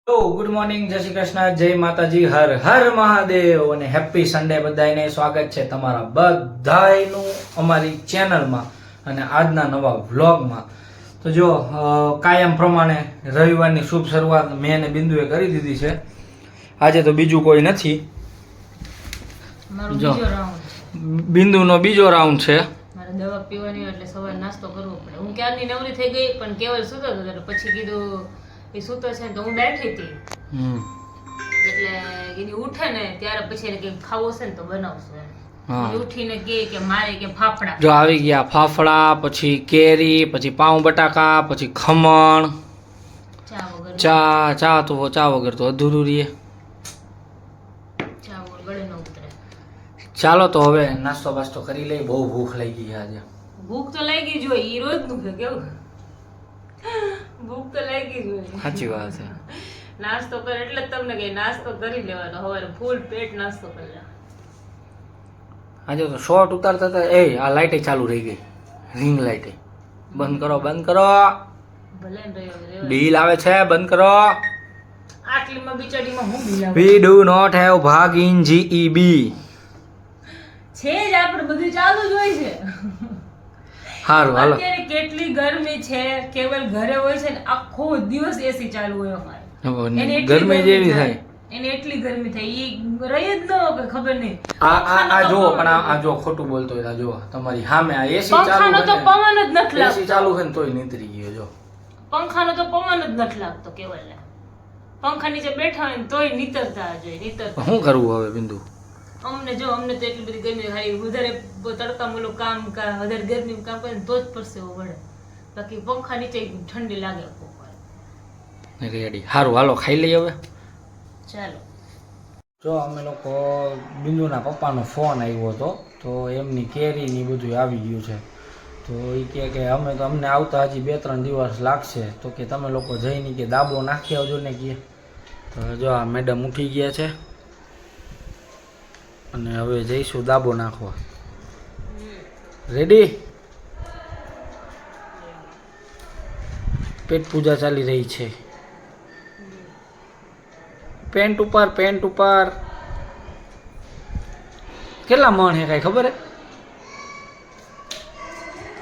Good morning, જય શ્રી કૃષ્ણ, જય માતાજી, હર હર મહાદેવ અને હેપી સન્ડે. બધાને સ્વાગત છે તમારા બધાયનું અમારી ચેનલમાં અને આજના નવા વ્લોગમાં. તો જો કાયમ પ્રમાણે રવિવારની શુભ શરૂઆત મેં અને બિંદુએ કરી દીધી છે. આજે તો બીજું કોઈ નથી. જો બિંદુનો બીજો રાઉન્ડ છે. મારે દવા પીવાની એટલે સવારે નાસ્તો કરવો પડે. હું ક્યારની નવરી થઈ ગઈ પણ કેવલ સૂતો હતો એટલે પછી કીધું એ સૂતો છે તો હું બેઠી હતી એટલે એની ઉઠે ને ત્યારે પછી એને કંઈક ખાવું હશે ને તો બનાવશું એમ. ઉઠીને કે મારે કે ફાફડા. જો આવી ગયા ફાફડા, પછી કેરી, પછી પાઉં બટાકા, પછી ખમણ, ચા વગર ચા વગર તો અધૂરું રહીએ. ચા વગર ગળે ન ઉતરે. ચાલો તો હવે નાસ્તો બાસ્તો કરી લઈ. બહુ ભૂખ લાગી ગઈ આજે. ભૂખ તો લાગી જ હોય, ઈ રોજનું છે કેવું. ભૂખ તો લાગી જ હોય. સાચી વાત છે. નાસ્તો કર એટલે જ તમને કઈ નાસ્તો કરી લેવાનો. સવારે ફૂલ પેટ નાસ્તો કરી લેવાનો. આજે તો શોર્ટ ઉતારતા હતા. આ લાઈટ ચાલુ રહી ગઈ. રિંગ લાઈટ બંધ કરો, બંધ કરો. ભલે ને રહ્યો બિલ આવે છે, બંધ કરો. આટલીમાં બિચારીમાં હું બિલ આવે We do not have ભાગ in GEB. છે જ આપણે બધું ચાલુ જ હોય છે. હારું હાલો. અત્યારે કેટલી ગરમી છે. કેવલ ઘરે હોય છે ને આખો દિવસ એસી ચાલુ હોય અમારે. એને એટલી ગરમી જેવી થાય. એને એટલી ગરમી થાય ઈ રહી જ ન હોય ખબર નહીં. આ જો પણ આ જો ખોટું બોલતો હોય. જો તમારી સામે આ એસી ચાલુ પંખાનો તો પવન જ નથી લાગતો. એસી ચાલુ છે ને તોય નીતરી ગયો. જો પંખાનો તો પવન જ નથી લાગતો કેવલને. પંખા નીચે બેઠા હોય ને તોય નીતરતા જોઈએ નીતરતા. શું કરવું હવે બિંદુ? અમને તો એટલી બધી ગરમી ખાલી વધારે તડકામાં ઓલું કામ વધારે ગરમી કામ કરે તો જ પરસેવો વળે. બાકી પંખા નીચે ઠંડી લાગે. રેડી. સારું હાલો ખાઈ લઈએ હવે. ચાલો. જો અમે લોકો બિંદુના પપ્પાનો ફોન આવ્યો હતો તો એમની કેરી ની બધું આવી ગયું છે. તો એ કે અમને આવતા હજી 2-3 દિવસ લાગશે. તો કે તમે લોકો જઈને કે દાબો નાખી આવજો ને કે. તો જો આ મેડમ ઉઠી ગયા છે અને હવે જઈશું દાબો નાખવા. રેડી? પેટ પૂજા ચાલી રહી છે. પેન્ટ ઉપર કેટલા મણ હે કઈ ખબર હે?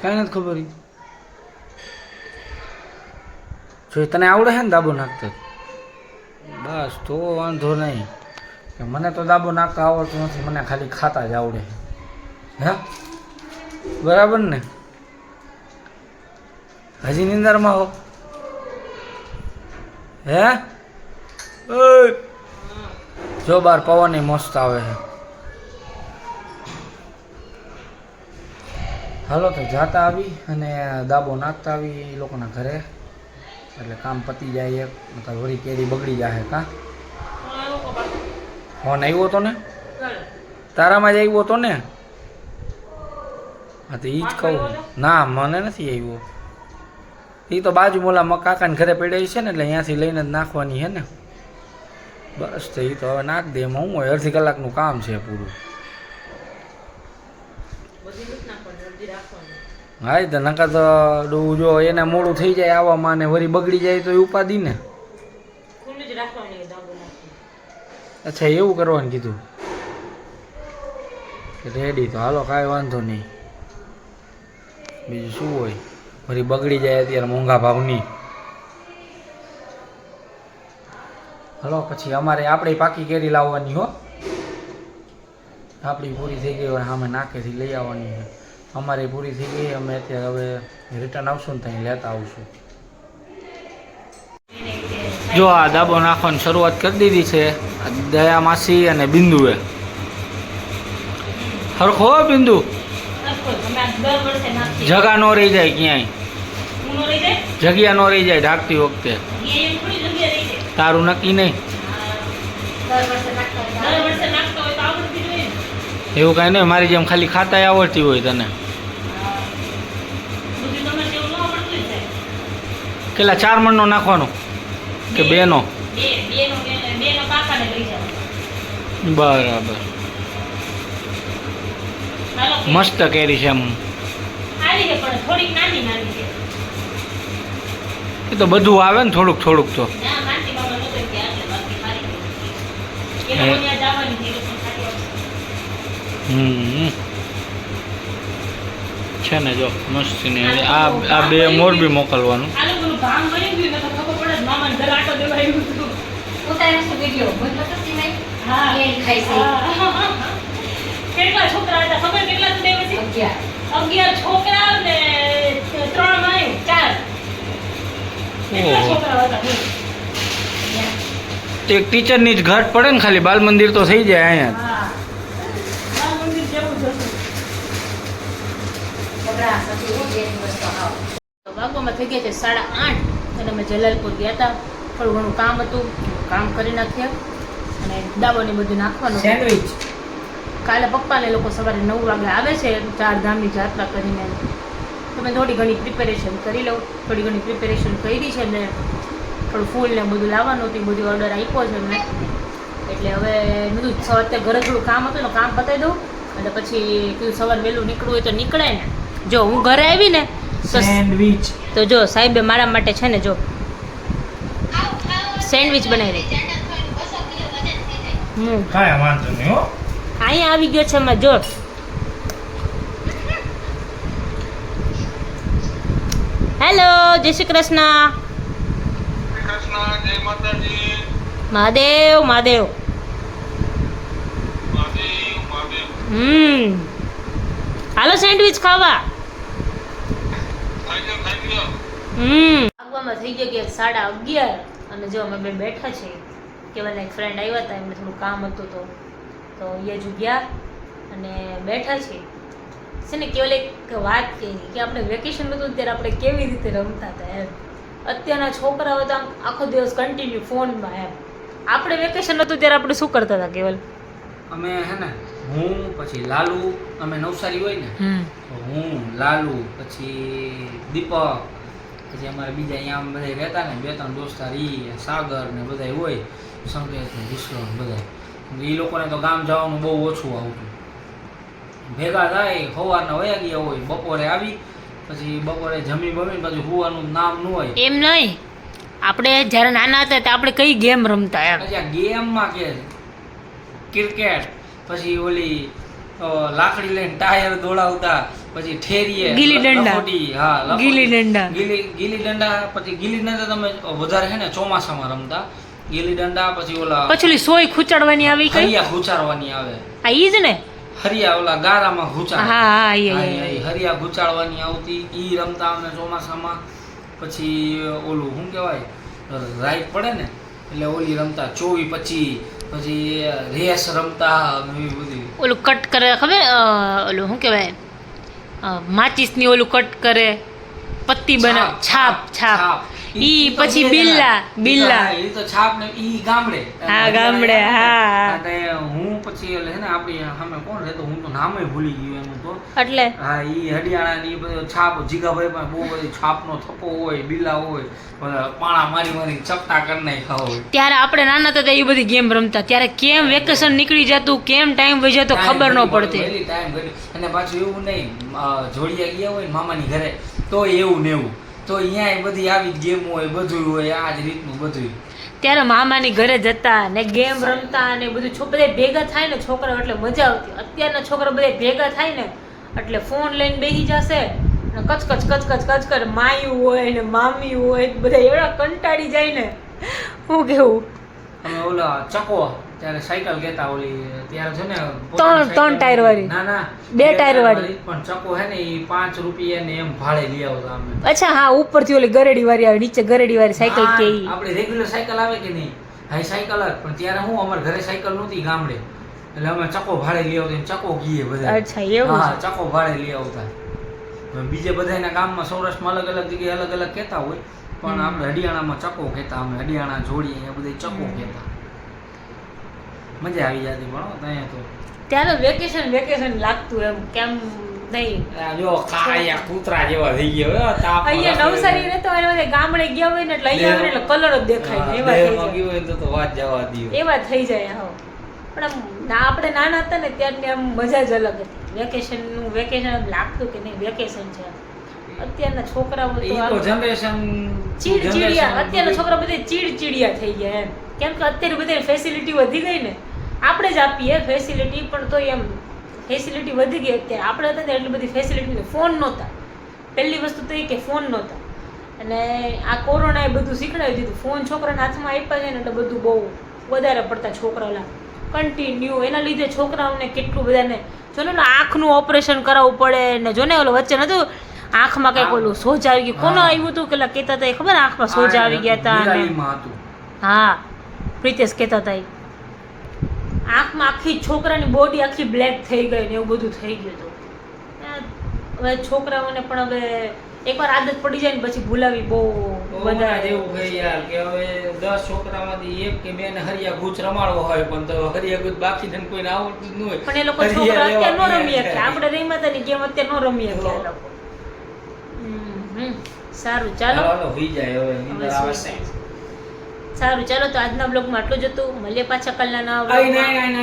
કઈ નથી ખબર. જો તને આવડે છે ને દાબો નાખતા? બસ તો વાંધો નહીં. મને તો દાબો નાખતા આવડતું નથી. મને ખાલી ખાતા જ આવડે. હે બરાબર ને? હજી નિંદરમાં હો? હે જો બાર પવન મસ્ત આવે છે. હાલો તો જાતા આવી અને દાબો નાખતા આવી એ લોકોના ઘરે એટલે કામ પતી જાય. એક વળી કેરી બગડી જાય. કા ફોન આવ્યો હતો ને? તારામાં જ આવ્યો હતો ને? હા તો એ જ કહું. ના મને નથી આવ્યો. એ તો બાજુ મોલા કાકાને ઘરે પડ્યા છે ને એટલે અહીંયાથી લઈને જ નાખવાની છે ને. બસ તો એ તો હવે નાખ દે. એમાં હું હોય 1/2 કલાકનું કામ છે પૂરું. હા તો નકા તો જો એને મોડું થઈ જાય આવવામાં ને વળી બગડી જાય તો એ ઉપાદી ને. અચ્છા એવું કરવાનું કીધું. રેડી તો હાલો કાંઈ વાંધો નહીં. બીજું શું હોય? વળી બગડી જાય અત્યારે મોંઘા ભાવની. હલો પછી અમારે આપણે પાકી કેરી લાવવાની હો. આપણી પૂરી થઈ ગઈ હોય સામે નાકેથી લઈ આવવાની છે. અમારી પૂરી થઈ ગઈ. અમે અત્યારે હવે રિટર્ન આવશું ને ત્યાં લેતા આવશું. જો આ દાબો નાખવાની શરૂઆત કરી દીધી છે દયા માસી અને બિંદુએ. હરખો બિંદુ જગા નો રહી જાય ક્યાંય. જગ્યા નો રહી જાય ઢાંકતી વખતે. તારું નક્કી નહીં. એવું કાંઈ નહીં. મારી જેમ ખાલી ખાતાય આવડતી હોય તને. કેટલા 4 મણનો નાખવાનો કે 2 નો? બરાબર. મસ્ત કેરી છે એમ. એ તો બધું આવે ને થોડુંક તો. છે ને જો મસ્તીની હવે આ બે મોરબી મોકલવાનું. આ લોકોનું ભાંગ બની ગયું ને તો ખબર પડે જ મામાને ઘર આટો દેવા આવ્યું હતું. ઉતાર્યો છે વિડિયો બોલો તો સિવાય હા. એ ખાઈ છે કેટલા છોકરા હતા ખબર કેટલા હતા દેવે છે? 11 છોકરા ને 3 માય 4. કેટલા છોકરા હતા બોલ. એક ટીચરની જ ઘટ પડે ને ખાલી બાલ મંદિર તો થઈ જાય અહીંયા. હા બાળ મંદિર જેવું જ હતું. બગડા સતી હું બે દિવસ તો આવ તો વાગવામાં થઈ ગયા છે 8:30 અને અમે જલાલપુર ગયા હતા. થોડું ઘણું કામ હતું, કામ કરી નાખ્યા અને દાબોને બધું નાખવાનું હતું. સેન્ડવિચ કાલે પપ્પાને લોકો સવારે 9 વાગે આવે છે 4 ધામની યાત્રા કરીને. તમે થોડી ઘણી પ્રિપેરેશન કરી લો. થોડી ઘણી પ્રિપેરેશન કરી છે ને થોડું ફૂલ ને બધું લાવવાનું હતું, બધું ઓર્ડર આપ્યો છે મેં. એટલે હવે બધું અત્યારે ઘરે થોડું કામ હતું ને કામ પતાવી દઉં અને પછી કીધું સવારે વહેલું નીકળવું હોય તો નીકળે ને. જો હું ઘરે આવી ને સેન્ડવિચ તો જો સાહેબે મારા માટે છે ને જો સેન્ડવિચ બનાવી રહી. કાંઈ વાંધો નહીં હો. અહીંયા આવી ગયો છે એમાં જો હેલો જય શ્રી કૃષ્ણ. મહાદેવ મહાદેવ. હાલો સેન્ડવિચ ખાવા. આગવામાં થઈ ગયા 11:30 અને જો અમે બે બેઠા છીએ. કેવલના એક ફ્રેન્ડ આવ્યા હતા, એમને થોડું કામ હતું તો એ જ ગયા અને બેઠા છીએ. છે ને કેવલ એક વાત કહી કે આપણે વેકેશન હતું ત્યારે આપણે કેવી રીતે રમતા હતા એમ. અત્યારના છોકરાઓ તો આમ આખો દિવસ કન્ટિન્યુ ફોનમાં એમ. આપણે વેકેશન હતું ત્યારે આપણે શું કરતા હતા કેવલ? અમે હે ને હું પછી લાલુ, અમે નવસારી હોય ને તો હું લાલુ પછી દીપક પછી અમારે બીજા અહીંયા આમ બધા રહેતા ને 2-3 દોસ્તાર સાગર ને બધા હોય સંકેત ને વિશ્વ બધા. એ લોકોને તો ગામ જવાનું બહુ ઓછું આવતું. ભેગા થાય સવારના વયા ગયા હોય, બપોરે આવી પછી બપોરે જમી બમીને પછી હુવાનું નામ ન હોય. એમ નહીં, આપણે જ્યારે નાના હતા ત્યારે આપણે કઈ ગેમ રમતા એમ? પછી આ ગેમમાં કે ક્રિકેટ પછી ઓલી લાકડી લઈને ટાયર દોડાવતા પછી ઠેરીએ ગીલી દંડા. લખોટી, હા લખોટી. ગીલી દંડા. ગીલી દંડા પછી ગીલી દંડા તમે વધારે છે ને ચોમાસામાં રમતા. ગીલી દંડા પછી ઓલા પછી ઓલી સોય ખૂંચાડવાની આવી કઈ? હરિયા ખૂંચાડવાની આવે. આ ઈ જ ને? હરિયા ઓલા ગારામાં ખૂંચાડે. હા હા હરિયા ખૂંચાડવાની આવતી. ઈ રમતા અમે ચોમાસામાં. પછી ઓલું શું કહેવાય રાઈટ પડે ને એટલે ઓલી રમતા 24-25. પછી રેસ રમતા એવી બધી. ઓલું કટ કરે ખબર? ઓલું શું કહેવાય માચીસની ઓલું કટ કરે પત્તી બનાવ છાપ છાપ. ઈ પછી બિલ્લા ઈ તો છાપ ને ઈ ગામડે. હા ગામડે. હા અને હું પછી એટલે હે ને આપણી સામે કોણ રહેતો હું તો નામે ભૂલી ગયો એનું તો. એટલે હા ઈ હરિયાણા ની બધો છાપ જીગાભાઈ માં બહુ બધી છાપનો થપ્પો હોય, બિલ્લા હોય, બધા પાણા મારી ચપટા કરી નાખ્યા હોય. ત્યારે આપણે નાના હતા એ બધી ગેમ રમતા. ત્યારે કેમ વેકેશન નીકળી જતું, કેમ ટાઈમ વહી જતો ખબર ન પડતી. ટાઈમ અને પાછું એવું નહીં જોડિયા ગયા હોય ને મામાની ઘરે તો એવું ને એવું તો અહીંયા બધી આવી ગેમ હોય, બધું હોય આ જ રીતનું બધું. ત્યારે મામાની ઘરે જતા ને ગેમ રમતા ને બધું બધા ભેગા થાય ને છોકરા એટલે મજા આવતી. અત્યારના છોકરા બધા ભેગા થાય ને એટલે ફોન લઈને બેસી જશે ને કચકચ કર માયું હોય ને મામી હોય બધા એવડા કંટાળી જાય ને. હું કેવું અમે ઓલા ચકો ત્યારે સાયકલ કહેતા ઓલી ત્યારે છે ને ત્રણ ટાયર વાળી. ના 2 ટાયર વાળી પણ ચકો હે ને ઈ 5 રૂપિયા ને એમ ભાડે લઈ આવતા અમે. અચ્છા હા ઉપરથી ઓલી ગરેડી વાળી આવે, નીચે ગરેડી વાળી સાયકલ કે ઈ આપણે રેગ્યુલર સાયકલ આવે કે નહીં? હા સાયકલ જ. પણ ત્યારે હું અમારા ઘરે સાયકલ નહોતી ગામડે એટલે અમે ચકો ભાડે લઈ આવતા. ચકો ગીએ બધા. અચ્છા એવું? હા ચકો ભાડે લઈ આવતા. બીજે બધાના ગામમાં સૌરાષ્ટ્રમાં અલગ અલગ જગ્યાએ અલગ અલગ કહેતા હોય પણ આપણે હરિયાણામાં ચકો કહેતા. અમે હરિયાણા જોડી અહીંયા બધા ચકો કહેતા. મજા આવી જતી પણ ત્યાં તો. ત્યારે વેકેશન લાગતું એમ કેમ નહીં. જો કાળિયા કૂતરા જેવા થઈ ગયા. અહીંયા નવસારી રહેતો હોય ને ગામડે ગયા હોય ને એટલે અહીંયા આવીને એટલે કલર જ દેખાય ને એવા થઈ જાય. તો વાત જવા દો. એવા થઈ જાય. હા પણ આપણે નાના હતા ને ત્યારની આમ મજા જ અલગ હતી. વેકેશન એમ લાગતું કે નહીં વેકેશન છે. અત્યારના છોકરાઓ તો જનરેશન ચીડચીડિયા. અત્યારના છોકરા બધા ચીડચીડિયા થઈ ગયા એમ. કેમ કે અત્યારે બધી ફેસિલિટી વધી ગઈ ને. આપણે જ આપીએ ફેસિલિટી પણ તો એમ ફેસિલિટી વધી ગઈ અત્યારે. આપણે હતા ત્યારે એટલી બધી ફેસિલિટી ફોન નહોતા. પહેલી વસ્તુ તો એ કે ફોન નહોતા અને આ કોરોનાએ બધું શીખડાવી દીધું. ફોન છોકરાના હાથમાં આપ્યા છે ને એટલે બધું બહુ વધારે પડતા છોકરાઓના કન્ટિન્યુ એના લીધે છોકરાઓને કેટલું બધાને જો ને આંખનું ઓપરેશન કરાવવું પડે ને જો ને ઓલો વચ્ચે નતું આંખમાં કંઈક ઓલું સોજ આવી ગયું. કોનો આવ્યું હતું પેલા કહેતા હતા એ ખબર આંખમાં સોજ આવી ગયા હતા અને નિરાલીમાં હતું. હા પ્રિતેશ કહેતા હતા એ આંખમાં આખી છોકરાની બોડી આખી બ્લેક થઈ ગઈ ને એવું બધું થઈ ગયું હતું. હવે છોકરાઓને પણ હવે એકવાર આદત પડી જાય ને પછી ભૂલાવી બહુ વધારે એવું ગઈ યાર કે હવે 10 છોકરામાંથી એક કે બે ને હરિયા ગૂંચ રમાડવો હોય પણ તો હરિયા ગૂંચ બાકી ને કોઈને આવડતું જ ન હોય. પણ એ લોકો છોકરા અત્યારે નો રમી શકે. આપણે રમ્યા હતા ને કેમ અત્યારે નો રમી શકે એ લોકો. સારું ચાલો હાલો હોઈ જાય હવે નીંદર આવે છે. સારું ચાલો તો આજના બ્લોગમાં આટલું જ હતું. મળીએ પાછા કાલના નવા આઈ બ્લોગમાં.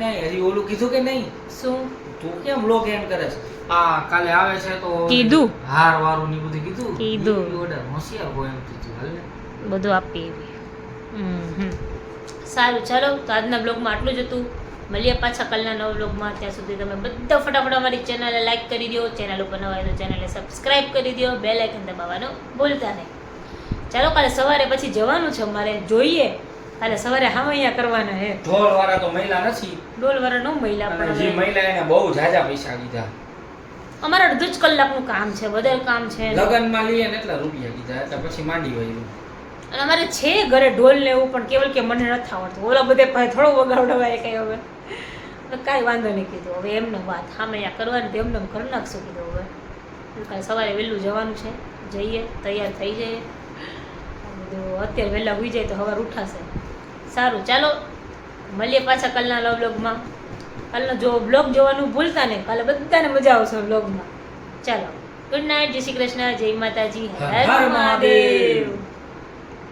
નહીં હજી ઓલું કીધું કે નહીં? શું તું કેમ બ્લોગ એન્ડ કરે છે? આ કાલે આવે છે તો કીધું. હાર વારું ની બધું કીધું. કીધું. ઈ ઓર્ડર હોશિયાર હોય એમ કીધું. હાલ ને. બધું આપી સારું ચાલો તો આજના બ્લોગમાં આટલું જ હતું. મળીએ પાછા કાલના નવા બ્લોગમાં. ત્યાં સુધી તમે બધા ફટાફટ અમારી ચેનલને લાઈક કરી દો. ચેનલ ઉપર નવા હોય તો ચેનલને સબસ્ક્રાઈબ કરી દો. બેલ આઇકન દબાવવાનું ભૂલતા નહીં. ચાલો કાલે સવારે પછી જવાનું છે અમારે. જોઈએ કાલે સવારે હામૈયા કરવાના હે. ઢોલ વાળા તો મહિલા નથી. ડોલવાળા નો મહિલા અને પણ જે હવે મહિલા એને બહુ ઝાઝા પૈસા કીધા. અમારે અડધું જ કલાકનું કામ છે. વધારે કામ છે લગનમાં લઈએ ને એટલા રૂપિયા કીધા એટલે પછી માંડી વળ્યું. અને અમારે છે ઘરે ઢોલ ને એવું પણ કેવલ કે મને નથી આવડતું. ઓલા બધે પાસે થોડો વગાડવાય કઈ હવે કાંઈ વાંધો નહીં કીધું. હવે એમને વાત હામૈયા કરવાની તો એમને કરી નાખશું કીધું. હવે કાલે સવારે વહેલું જવાનું છે. જઈએ તૈયાર થઈ જઈએ. અત્યારે વહેલા હોઈ જાય તો સવાર ઉઠાશે. સારું ચાલો મળીએ પાછા કાલના નવા બ્લોગમાં. કાલનો જો બ્લોગ જોવાનું ભૂલતા નહીં. કાલે બધાને મજા આવશે બ્લોગમાં. ચાલો ગુડ નાઇટ. જય શ્રી કૃષ્ણ. જય માતાજી. હર હર મહાદેવ. મહાદેવ.